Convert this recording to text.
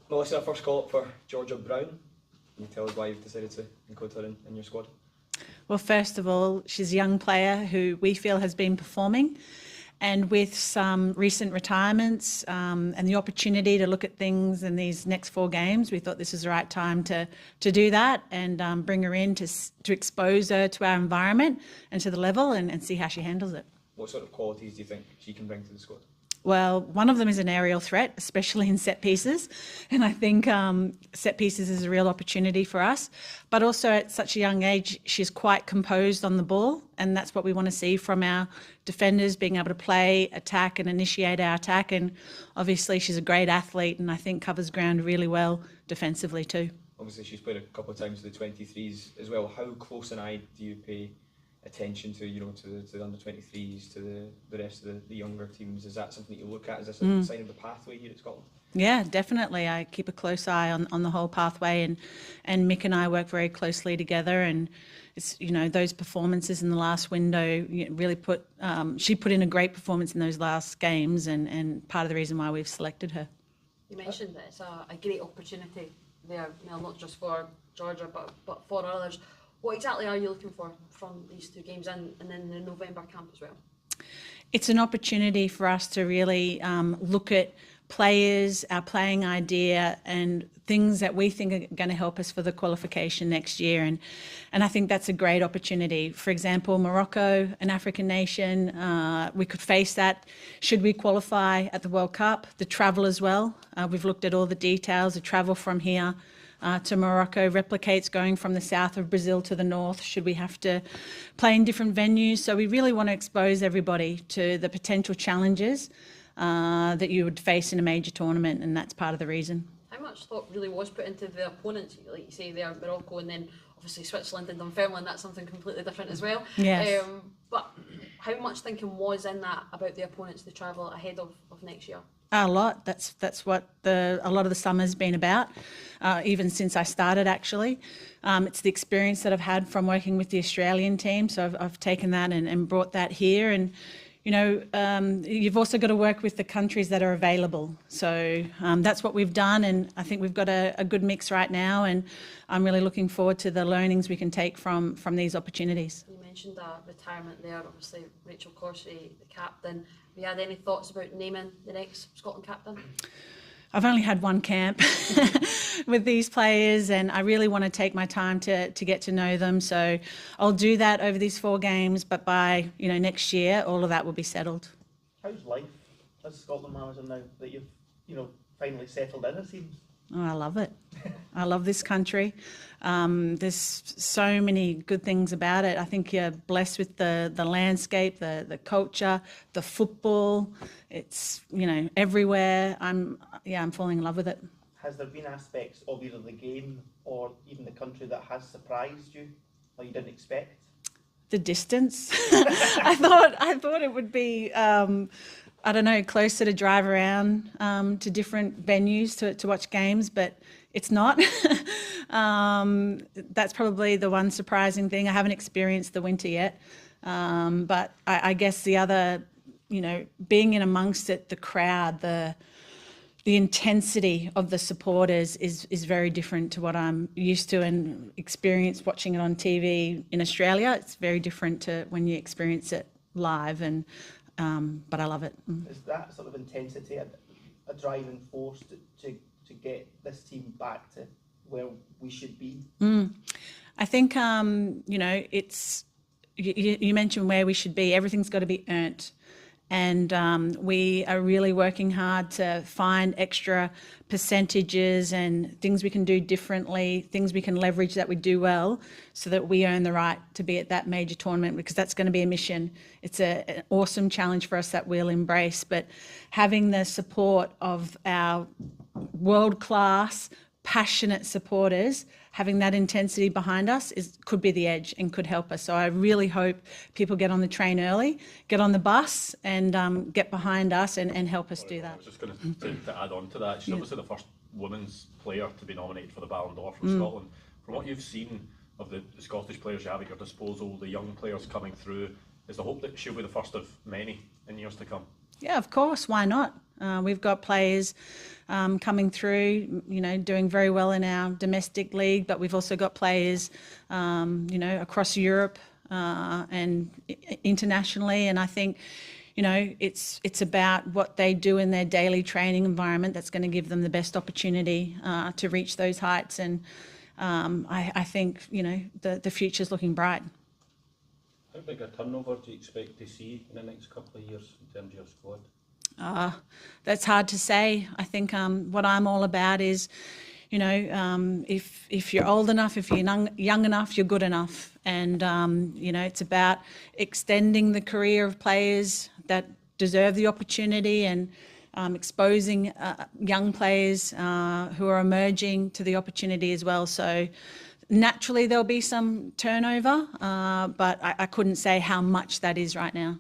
Melissa, first call up for Georgia Brown. Can you tell us why you've decided to include her in your squad? Well, first of all, she's a young player who we feel has been performing, and with some recent retirements and the opportunity to look at things in these next 4 games, we thought this was the right time to do that and bring her in to expose her to our environment and to the level and see how she handles it. What sort of qualities do you think she can bring to the squad? Well, one of them is an aerial threat, especially in set pieces. And I think set pieces is a real opportunity for us. But also at such a young age, she's quite composed on the ball. And that's what we want to see from our defenders, being able to play, attack and initiate our attack. And obviously she's a great athlete and I think covers ground really well defensively too. Obviously she's played a couple of times with the 23s as well. How close an eye do you pay attention to, to the under 23s, to the rest of the younger teams? Is that something that you look at? Is this a sign of the pathway here at Scotland? Yeah, definitely. I keep a close eye on the whole pathway, and Mick and I work very closely together. And it's those performances in the last window really she put in a great performance in those last games, and part of the reason why we've selected her. You mentioned that it's a great opportunity there, Mel, not just for Georgia but for others. What exactly are you looking for from these 2 games and then the November camp as well? It's an opportunity for us to really look at players, our playing idea and things that we think are going to help us for the qualification next year. And I think that's a great opportunity. For example, Morocco, an African nation, we could face that should we qualify at the World Cup. The travel as well. We've looked at all the details. The travel from here to Morocco replicates going from the south of Brazil to the north should we have to play in different venues. So we really want to expose everybody to the potential challenges that you would face in a major tournament, and that's part of the reason. How much thought really was put into the opponents? Like you say, they are Morocco and then obviously Switzerland and Dunfermline, that's something completely different as well. Yes. But how much thinking was in that about the opponents to travel ahead of next year? A lot. That's what a lot of the summer's been about, even since I started actually. It's the experience that I've had from working with the Australian team, so I've taken that and brought that here. And you've also got to work with the countries that are available. So that's what we've done, and I think we've got a good mix right now, and I'm really looking forward to the learnings we can take from these opportunities. You mentioned retirement there, obviously Rachel Corsie, the captain. Have you had any thoughts about naming the next Scotland captain? I've only had one camp with these players, and I really want to take my time to get to know them. So I'll do that over these 4 games, but by next year, all of that will be settled. How's life as Scotland manager now that you've finally settled in, it seems? Oh, I love it. I love this country. There's so many good things about it. I think you're blessed with the landscape, the culture, the football. It's everywhere. I'm falling in love with it. Has there been aspects of either the game or even the country that has surprised you, or you didn't expect? The distance. I thought it would be. I don't know, closer to drive around to different venues to watch games, but it's not. That's probably the one surprising thing. I haven't experienced the winter yet, but I guess the other, being in amongst it, the crowd, the intensity of the supporters is very different to what I'm used to and experienced watching it on TV in Australia. It's very different to when you experience it live, but I love it. Is that sort of intensity a driving force to get this team back to where we should be? I think, it's, you mentioned where we should be. Everything's got to be earned. And we are really working hard to find extra percentages and things we can do differently, things we can leverage that we do well, so that we earn the right to be at that major tournament, because that's going to be a mission. It's an awesome challenge for us that we'll embrace, but having the support of our world-class, passionate supporters, having that intensity behind us could be the edge and could help us. So I really hope people get on the train early, get on the bus and get behind us and help us do that. I was just going to add on to that. She's obviously the first women's player to be nominated for the Ballon d'Or from Scotland. From what you've seen of the Scottish players you have at your disposal, the young players coming through, is the hope that she'll be the first of many in years to come? Yeah, of course. Why not? We've got players coming through, doing very well in our domestic league, but we've also got players, across Europe and internationally. And I think, it's about what they do in their daily training environment that's going to give them the best opportunity to reach those heights. And I think, the future's looking bright. How big a turnover do you expect to see in the next couple of years in terms of your squad? That's hard to say. I think what I'm all about is, if you're old enough, if you're young enough, you're good enough. And, it's about extending the career of players that deserve the opportunity and exposing young players who are emerging to the opportunity as well. So naturally there'll be some turnover, but I couldn't say how much that is right now.